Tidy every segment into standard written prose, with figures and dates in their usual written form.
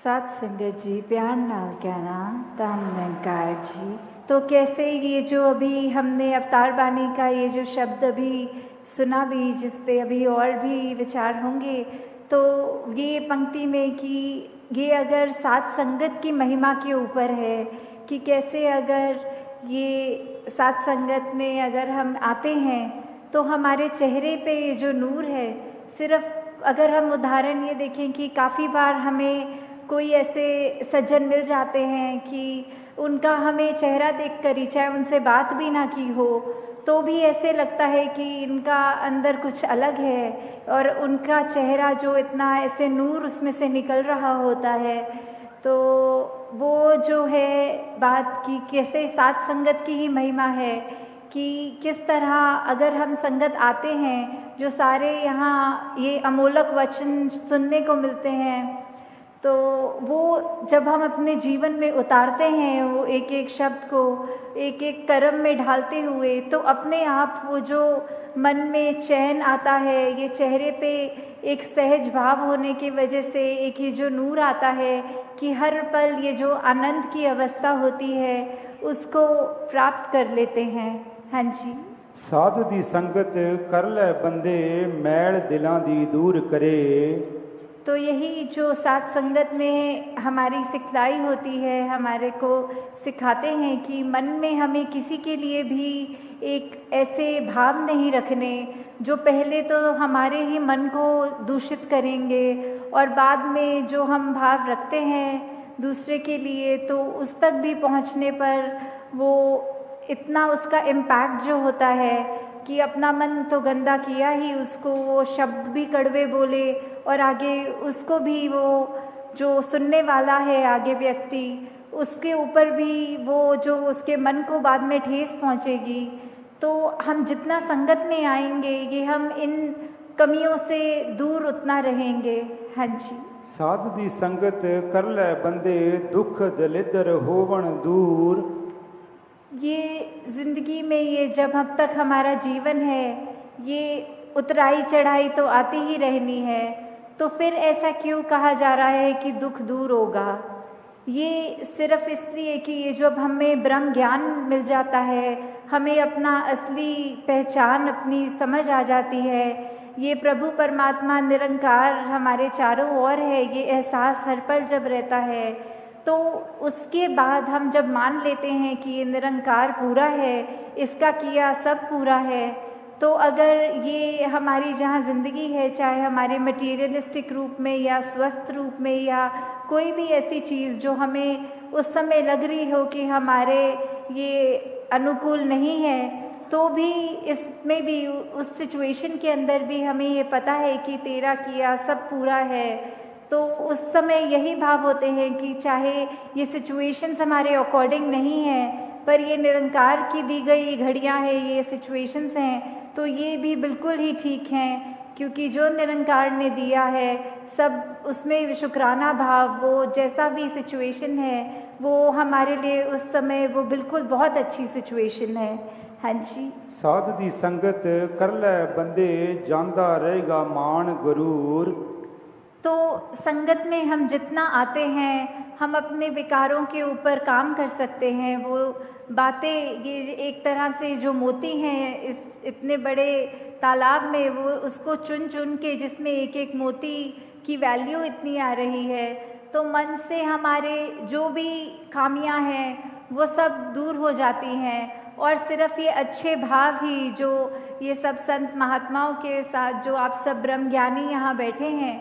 सत संगत जी, प्यार नाल कहना धन निरंकार जी। तो कैसे ये जो अभी हमने अवतार बानी का ये जो शब्द अभी सुना भी, जिस पे अभी और भी विचार होंगे, तो ये पंक्ति में कि ये अगर सात संगत की महिमा के ऊपर है कि कैसे अगर ये सात संगत में अगर हम आते हैं तो हमारे चेहरे पे ये जो नूर है, सिर्फ अगर हम उदाहरण ये देखें कि काफ़ी बार हमें कोई ऐसे सज्जन मिल जाते हैं कि उनका हमें चेहरा देख कर ही, चाहे उनसे बात भी ना की हो, तो भी ऐसे लगता है कि इनका अंदर कुछ अलग है और उनका चेहरा जो इतना ऐसे नूर उसमें से निकल रहा होता है। तो वो जो है बात की कैसे सात संगत की ही महिमा है कि किस तरह अगर हम संगत आते हैं, जो सारे यहाँ ये अमोलक वचन सुनने को मिलते हैं, तो वो जब हम अपने जीवन में उतारते हैं, वो एक एक शब्द को एक एक कर्म में ढालते हुए, तो अपने आप वो जो मन में चैन आता है, ये चेहरे पे एक सहज भाव होने की वजह से एक ये जो नूर आता है कि हर पल ये जो आनंद की अवस्था होती है उसको प्राप्त कर लेते हैं। हाँ जी। साध दी संगत कर ले बंदे, मैल दिलां दी दूर करे। तो यही जो सात संगत में हमारी सिखलाई होती है, हमारे को सिखाते हैं कि मन में हमें किसी के लिए भी एक ऐसे भाव नहीं रखने जो पहले तो हमारे ही मन को दूषित करेंगे और बाद में जो हम भाव रखते हैं दूसरे के लिए, तो उस तक भी पहुंचने पर वो इतना उसका इम्पैक्ट जो होता है कि अपना मन तो गंदा किया ही, उसको वो शब्द भी कड़वे बोले और आगे उसको भी वो जो सुनने वाला है आगे व्यक्ति, उसके ऊपर भी वो जो उसके मन को बाद में ठेस पहुंचेगी। तो हम जितना संगत में आएंगे ये हम इन कमियों से दूर उतना रहेंगे। हाँ जी। साध दी संगत कर ले बंदे, दुख दलिदर होवन दूर। ये जिंदगी में ये जब अब तक हमारा जीवन है, ये उतराई चढ़ाई तो आती ही रहनी है, तो फिर ऐसा क्यों कहा जा रहा है कि दुख दूर होगा? ये सिर्फ इसलिए कि ये जब हमें ब्रह्म ज्ञान मिल जाता है, हमें अपना असली पहचान अपनी समझ आ जाती है, ये प्रभु परमात्मा निरंकार हमारे चारों ओर है, ये एहसास हर पल जब रहता है, तो उसके बाद हम जब मान लेते हैं कि ये निरंकार पूरा है, इसका किया सब पूरा है, तो अगर ये हमारी जहाँ ज़िंदगी है, चाहे हमारे मटेरियलिस्टिक रूप में या स्वस्थ रूप में या कोई भी ऐसी चीज़ जो हमें उस समय लग रही हो कि हमारे ये अनुकूल नहीं है, तो भी इसमें भी उस सिचुएशन के अंदर भी हमें ये पता है कि तेरा किया सब पूरा है। तो उस समय यही भाव होते हैं कि चाहे ये सिचुएशंस हमारे अकॉर्डिंग नहीं है, पर ये निरंकार की दी गई घड़ियां हैं, ये सिचुएशंस हैं, तो ये भी बिल्कुल ही ठीक हैं, क्योंकि जो निरंकार ने दिया है सब उसमें शुक्राना भाव, वो जैसा भी सिचुएशन है वो हमारे लिए उस समय वो बिल्कुल बहुत अच्छी सिचुएशन है। हाँ जी। साध दी संगत कर ले बंदे, जांदा रहेगा मान गरूर। तो संगत में हम जितना आते हैं हम अपने विकारों के ऊपर काम कर सकते हैं। वो बातें ये एक तरह से जो मोती हैं इस इतने बड़े तालाब में, वो उसको चुन चुन के जिसमें एक एक मोती की वैल्यू इतनी आ रही है, तो मन से हमारे जो भी खामियां हैं वो सब दूर हो जाती हैं और सिर्फ ये अच्छे भाव ही जो ये सब संत महात्माओं के साथ जो आप सब ब्रह्म ज्ञानी यहाँ बैठे हैं,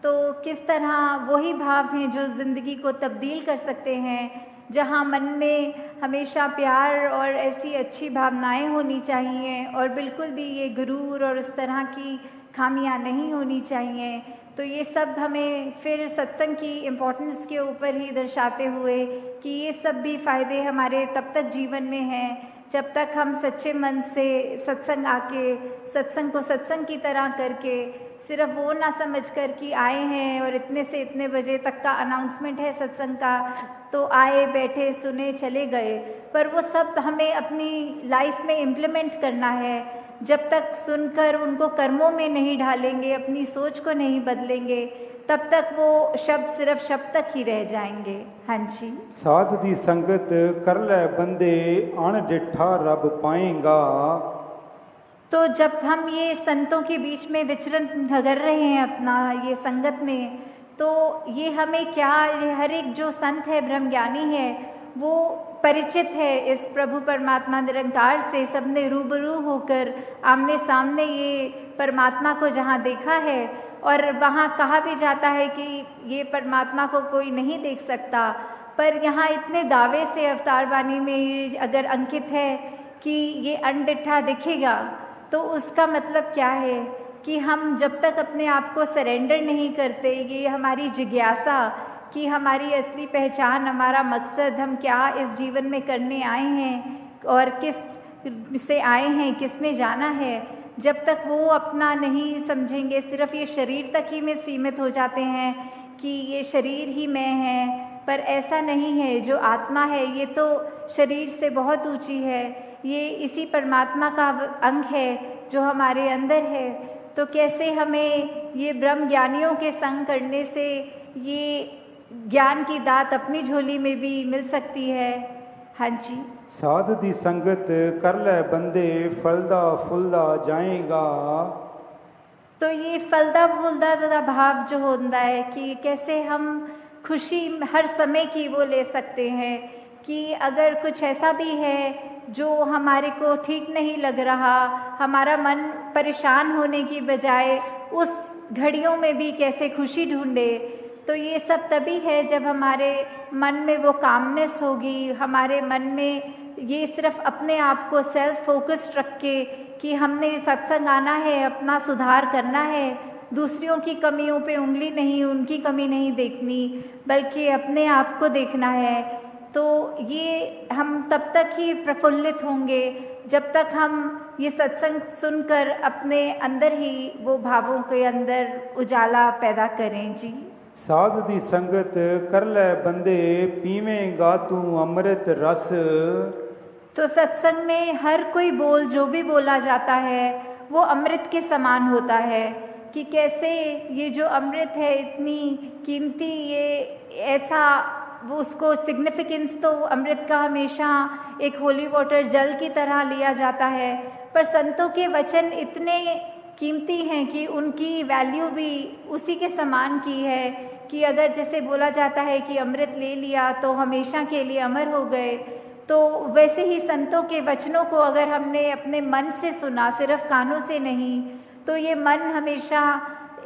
तो किस तरह वही भाव हैं जो ज़िंदगी को तब्दील कर सकते हैं, जहाँ मन में हमेशा प्यार और ऐसी अच्छी भावनाएं होनी चाहिए और बिल्कुल भी ये गुरूर और इस तरह की खामियां नहीं होनी चाहिए। तो ये सब हमें फिर सत्संग की इम्पोर्टेंस के ऊपर ही दर्शाते हुए कि ये सब भी फ़ायदे हमारे तब तक जीवन में हैं जब तक हम सच्चे मन से सत्संग आके सत्संग को सत्संग की तरह करके, सिर्फ वो ना समझ कर कि आए हैं और इतने से इतने बजे तक का अनाउंसमेंट है सत्संग का, तो आए बैठे सुने चले गए, पर वो सब हमें अपनी लाइफ में इम्प्लीमेंट करना है। जब तक सुनकर उनको कर्मों में नहीं ढालेंगे, अपनी सोच को नहीं बदलेंगे, तब तक वो शब्द सिर्फ शब्द तक ही रह जाएंगे। हाँ जी। साध दी संगत कर ले बंदे अण डिठा रब पाएगा। तो जब हम ये संतों के बीच में विचरण कर रहे हैं अपना ये संगत में, तो ये हमें क्या, ये हर एक जो संत है, ब्रह्मज्ञानी है, वो परिचित है इस प्रभु परमात्मा निरंकार से। सबने रूबरू होकर आमने सामने ये परमात्मा को जहाँ देखा है, और वहाँ कहा भी जाता है कि ये परमात्मा को कोई नहीं देख सकता, पर यहाँ इतने दावे से अवतार वाणी में ये अगर अंकित है कि ये अनडिठा दिखेगा, तो उसका मतलब क्या है कि हम जब तक अपने आप को सरेंडर नहीं करते, ये हमारी जिज्ञासा कि हमारी असली पहचान, हमारा मकसद, हम क्या इस जीवन में करने आए हैं और किस से आए हैं, किस में जाना है, जब तक वो अपना नहीं समझेंगे, सिर्फ ये शरीर तक ही में सीमित हो जाते हैं कि ये शरीर ही मैं है, पर ऐसा नहीं है। जो आत्मा है ये तो शरीर से बहुत ऊंची है, ये इसी परमात्मा का अंग है जो हमारे अंदर है। तो कैसे हमें ये ब्रह्म ज्ञानियों के संग करने से ये ज्ञान की दात अपनी झोली में भी मिल सकती है। हाँ जी। साध दी संगत कर ले बंदे फलदा फुलदा जाएगा। तो ये फलदा फुलदा का भाव जो होता है कि कैसे हम खुशी हर समय की वो ले सकते हैं कि अगर कुछ ऐसा भी है जो हमारे को ठीक नहीं लग रहा, हमारा मन परेशान होने की बजाय उस घड़ियों में भी कैसे खुशी ढूंढे। तो ये सब तभी है जब हमारे मन में वो कामनेस होगी, हमारे मन में ये सिर्फ अपने आप को सेल्फ फोकस्ड रख के कि हमने सत्संग आना है, अपना सुधार करना है, दूसरों की कमियों पे उंगली नहीं, उनकी कमी नहीं देखनी, बल्कि अपने आप को देखना है। तो ये हम तब तक ही प्रफुल्लित होंगे जब तक हम ये सत्संग सुनकर अपने अंदर ही वो भावों के अंदर उजाला पैदा करें। जी। साध दी संगत कर ले बंदे पीवेंगा तू अमृत रस। तो सत्संग में हर कोई बोल जो भी बोला जाता है वो अमृत के समान होता है कि कैसे ये जो अमृत है इतनी कीमती, ये ऐसा वो उसको सिग्निफिकेंस तो अमृत का हमेशा एक होली वाटर जल की तरह लिया जाता है, पर संतों के वचन इतने कीमती हैं कि उनकी वैल्यू भी उसी के समान की है कि अगर जैसे बोला जाता है कि अमृत ले लिया तो हमेशा के लिए अमर हो गए, तो वैसे ही संतों के वचनों को अगर हमने अपने मन से सुना, सिर्फ कानों से नहीं, तो ये मन हमेशा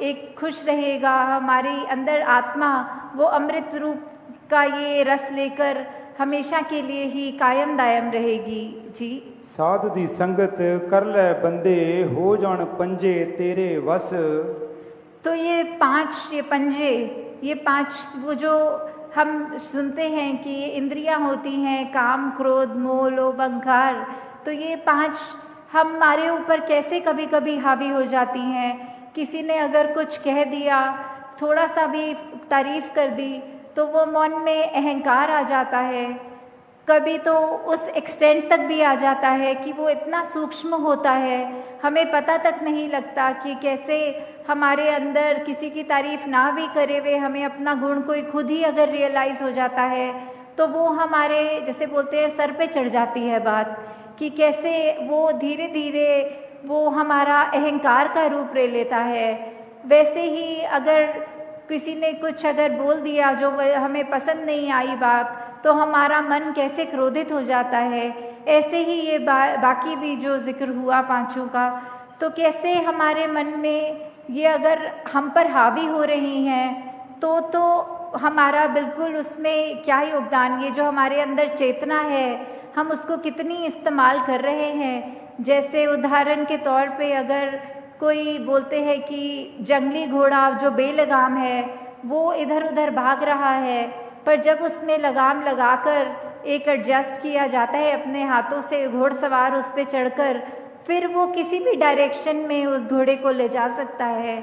एक खुश रहेगा, हमारी अंदर आत्मा वो अमृत रूप का ये रस लेकर हमेशा के लिए ही कायम दायम रहेगी। जी। साध दी संगत कर ले बंदे हो जान पंजे तेरे वस। तो ये पंजे, ये पांच वो जो हम सुनते हैं कि ये इंद्रियां होती हैं, काम क्रोध मोह लोभ अहंकार, तो ये पांच हमारे ऊपर कैसे कभी कभी हावी हो जाती हैं। किसी ने अगर कुछ कह दिया, थोड़ा सा भी तारीफ कर दी, तो वो मन में अहंकार आ जाता है। कभी तो उस एक्सटेंट तक भी आ जाता है कि वो इतना सूक्ष्म होता है, हमें पता तक नहीं लगता कि कैसे हमारे अंदर किसी की तारीफ ना भी करे हुए हमें अपना गुण कोई खुद ही अगर रियलाइज हो जाता है, तो वो हमारे जैसे बोलते हैं सर पे चढ़ जाती है बात कि कैसे वो धीरे धीरे वो हमारा अहंकार का रूप ले लेता है। वैसे ही अगर किसी ने कुछ अगर बोल दिया जो हमें पसंद नहीं आई बात, तो हमारा मन कैसे क्रोधित हो जाता है। ऐसे ही ये बाकी भी जो जिक्र हुआ पांचों का, तो कैसे हमारे मन में ये अगर हम पर हावी हो रही हैं तो हमारा बिल्कुल उसमें क्या योगदान, ये जो हमारे अंदर चेतना है हम उसको कितनी इस्तेमाल कर रहे हैं। जैसे उदाहरण के तौर पे अगर कोई बोलते हैं कि जंगली घोड़ा जो बेलगाम है वो इधर उधर भाग रहा है, पर जब उसमें लगाम लगाकर एक एडजस्ट किया जाता है अपने हाथों से, घोड़सवार उस पर चढ़कर फिर वो किसी भी डायरेक्शन में उस घोड़े को ले जा सकता है।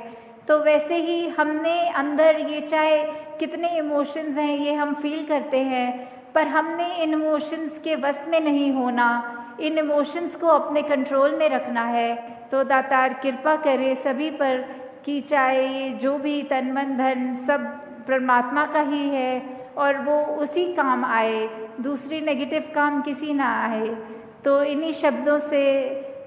तो वैसे ही हमने अंदर ये चाहे कितने इमोशंस हैं ये हम फील करते हैं, पर हमने इन इमोशंस के वश में नहीं होना, इन इमोशंस को अपने कंट्रोल में रखना है। तो दातार कृपा करे सभी पर कि चाहे ये जो भी तन मन धन सब परमात्मा का ही है और वो उसी काम आए, दूसरी नेगेटिव काम किसी ना आए। तो इन्हीं शब्दों से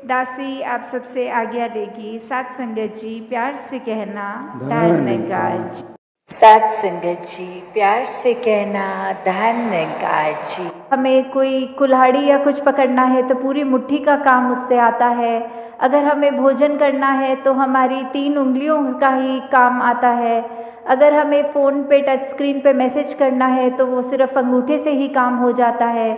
दासी आप सबसे आज्ञा लेगी। साथ संगत जी प्यार से कहना धन्यवाद। साथ संगत जी प्यार से कहना धन्यवाद जी। हमें कोई कुल्हाड़ी या कुछ पकड़ना है तो पूरी मुट्ठी का काम उससे आता है। अगर हमें भोजन करना है तो हमारी 3 उंगलियों का ही काम आता है। अगर हमें फ़ोन पे टच स्क्रीन पे मैसेज करना है तो वो सिर्फ अंगूठे से ही काम हो जाता है।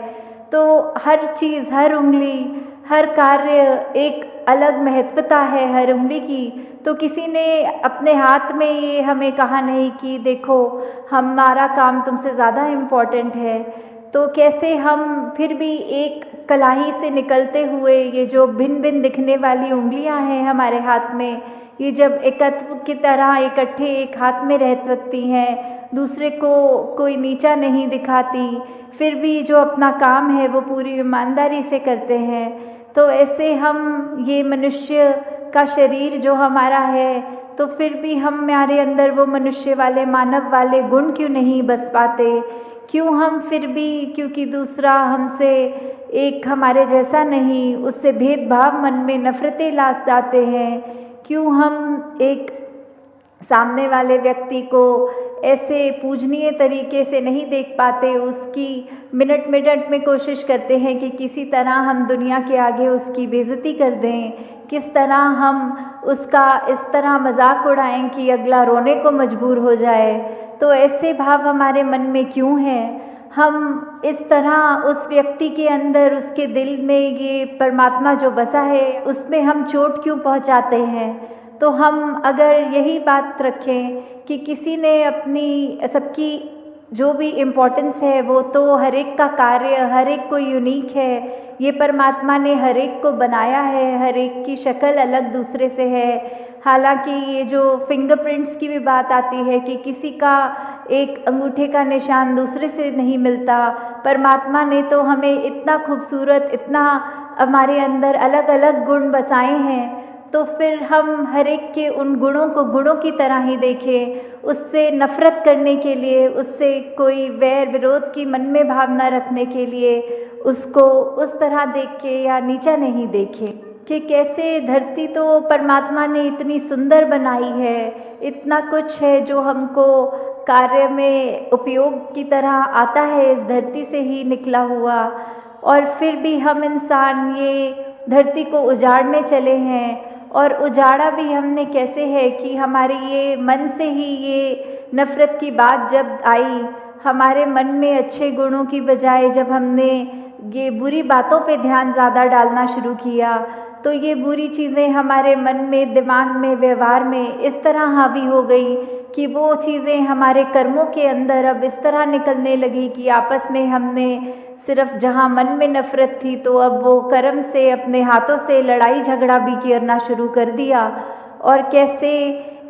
तो हर चीज़, हर उंगली, हर कार्य एक अलग महत्वता है हर उंगली की। तो किसी ने अपने हाथ में ये हमें कहा नहीं कि देखो हमारा काम तुमसे ज़्यादा इम्पोर्टेंट है। तो कैसे हम फिर भी एक कलाई से निकलते हुए ये जो भिन्न भिन्न दिखने वाली उंगलियां हैं हमारे हाथ में, ये जब एकत्व की तरह इकट्ठे एक हाथ में रह सकती हैं, दूसरे को कोई नीचा नहीं दिखाती, फिर भी जो अपना काम है वो पूरी ईमानदारी से करते हैं। तो ऐसे हम ये मनुष्य का शरीर जो हमारा है, तो फिर भी हमारे अंदर वो मनुष्य वाले, मानव वाले गुण क्यों नहीं बस पाते? क्यों हम फिर भी, क्योंकि दूसरा हमसे एक हमारे जैसा नहीं, उससे भेदभाव मन में नफरतें ला जाते हैं? क्यों हम एक सामने वाले व्यक्ति को ऐसे पूजनीय तरीके से नहीं देख पाते? उसकी मिनट मिनट में कोशिश करते हैं कि किसी तरह हम दुनिया के आगे उसकी बेइज्जती कर दें, किस तरह हम उसका इस तरह मजाक उड़ाएं कि अगला रोने को मजबूर हो जाए। तो ऐसे भाव हमारे मन में क्यों हैं? हम इस तरह उस व्यक्ति के अंदर, उसके दिल में ये परमात्मा जो बसा है उसमें हम चोट क्यों पहुंचाते हैं? तो हम अगर यही बात रखें कि किसी ने अपनी, सबकी जो भी इम्पोर्टेंस है वो तो हर एक का कार्य, हर एक कोई यूनिक है। ये परमात्मा ने हर एक को बनाया है, हर एक की शक्ल अलग दूसरे से है। हालांकि ये जो फिंगरप्रिंट्स की भी बात आती है कि किसी का एक अंगूठे का निशान दूसरे से नहीं मिलता, परमात्मा ने तो हमें इतना खूबसूरत, इतना हमारे अंदर अलग अलग गुण बसाए हैं। तो फिर हम हर एक के उन गुणों को गुणों की तरह ही देखें, उससे नफरत करने के लिए, उससे कोई वैर विरोध की मन में भावना रखने के लिए उसको उस तरह देख के या नीचा नहीं देखें। कि कैसे धरती तो परमात्मा ने इतनी सुंदर बनाई है, इतना कुछ है जो हमको कार्य में उपयोग की तरह आता है, इस धरती से ही निकला हुआ, और फिर भी हम इंसान ये धरती को उजाड़ने चले हैं। और उजाड़ा भी हमने कैसे है कि हमारे ये मन से ही ये नफ़रत की बात जब आई, हमारे मन में अच्छे गुणों की बजाय जब हमने ये बुरी बातों पे ध्यान ज़्यादा डालना शुरू किया, तो ये बुरी चीज़ें हमारे मन में, दिमाग में, व्यवहार में इस तरह हावी हो गई कि वो चीज़ें हमारे कर्मों के अंदर अब इस तरह निकलने लगी कि आपस में हमने सिर्फ जहाँ मन में नफरत थी तो अब वो कर्म से, अपने हाथों से लड़ाई झगड़ा भी करना शुरू कर दिया। और कैसे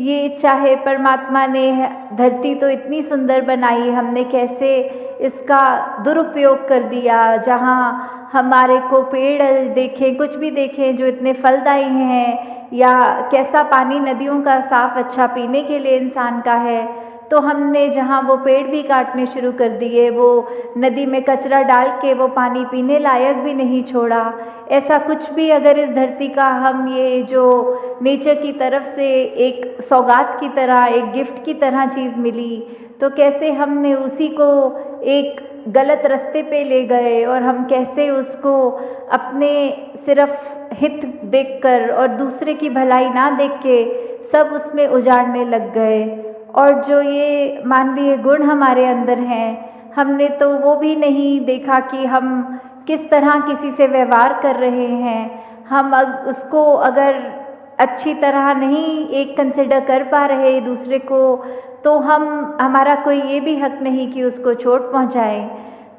ये, चाहे परमात्मा ने धरती तो इतनी सुंदर बनाई, हमने कैसे इसका दुरुपयोग कर दिया। जहाँ हमारे को पेड़ देखें, कुछ भी देखें जो इतने फलदायी हैं, या कैसा पानी नदियों का साफ अच्छा पीने के लिए इंसान का है, तो हमने जहाँ वो पेड़ भी काटने शुरू कर दिए, वो नदी में कचरा डाल के वो पानी पीने लायक भी नहीं छोड़ा। ऐसा कुछ भी अगर इस धरती का हम ये जो नेचर की तरफ से एक सौगात की तरह, एक गिफ्ट की तरह चीज़ मिली, तो कैसे हमने उसी को एक गलत रास्ते पे ले गए और हम कैसे उसको अपने सिर्फ हित देखकर और दूसरे की भलाई ना देख के सब उसमें उजाड़ने लग गए। और जो ये मानवीय गुण हमारे अंदर हैं, हमने तो वो भी नहीं देखा कि हम किस तरह किसी से व्यवहार कर रहे हैं। हम उसको अगर अच्छी तरह नहीं एक कंसिडर कर पा रहे दूसरे को, तो हमारा कोई ये भी हक नहीं कि उसको चोट पहुंचाएं।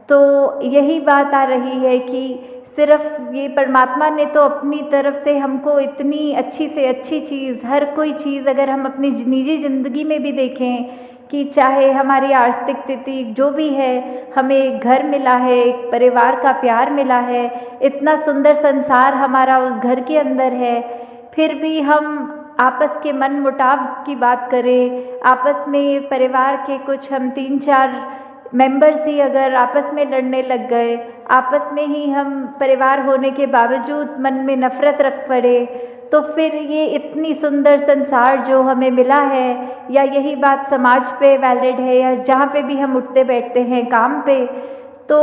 तो यही बात आ रही है कि सिर्फ ये परमात्मा ने तो अपनी तरफ से हमको इतनी अच्छी से अच्छी चीज़, हर कोई चीज़ अगर हम अपनी निजी ज़िंदगी में भी देखें कि चाहे हमारी आर्थिक स्थिति जो भी है, हमें एक घर मिला है, एक परिवार का प्यार मिला है, इतना सुंदर संसार हमारा उस घर के अंदर है, फिर भी हम आपस के मन मुटाव की बात करें, आपस में परिवार के कुछ हम 3-4 मेंबर्स ही अगर आपस में लड़ने लग गए, आपस में ही हम परिवार होने के बावजूद मन में नफरत रख पड़े, तो फिर ये इतनी सुंदर संसार जो हमें मिला है, या यही बात समाज पे वैलिड है, या जहाँ पे भी हम उठते बैठते हैं काम पे, तो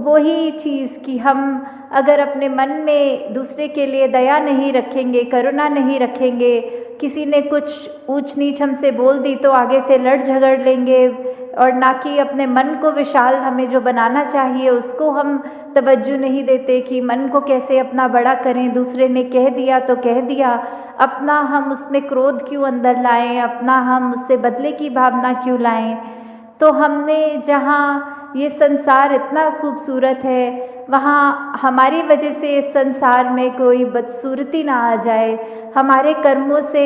वही चीज़ कि हम अगर अपने मन में दूसरे के लिए दया नहीं रखेंगे, करुणा नहीं रखेंगे, किसी ने कुछ ऊंच नीच हमसे बोल दी तो आगे से लड़ झगड़ लेंगे, और ना कि अपने मन को विशाल हमें जो बनाना चाहिए उसको हम तवज्जो नहीं देते कि मन को कैसे अपना बड़ा करें, दूसरे ने कह दिया तो कह दिया, अपना हम उसमें क्रोध क्यों अंदर लाएं, अपना हम उससे बदले की भावना क्यों लाएं। तो हमने जहाँ ये संसार इतना खूबसूरत है, वहाँ हमारी वजह से इस संसार में कोई बदसूरती ना आ जाए, हमारे कर्मों से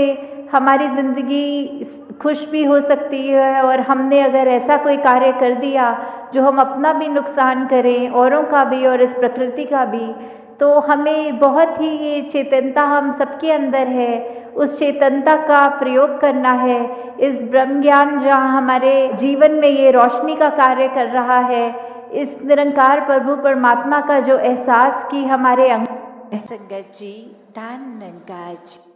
हमारी ज़िंदगी खुश भी हो सकती है, और हमने अगर ऐसा कोई कार्य कर दिया जो हम अपना भी नुकसान करें, औरों का भी और इस प्रकृति का भी, तो हमें बहुत ही ये चेतनता हम सबके अंदर है, उस चेतनता का प्रयोग करना है। इस ब्रह्म ज्ञान जहाँ हमारे जीवन में ये रोशनी का कार्य कर रहा है, इस निरंकार प्रभु परमात्मा का जो एहसास कि हमारे संगत जी, धन निरंकार जी।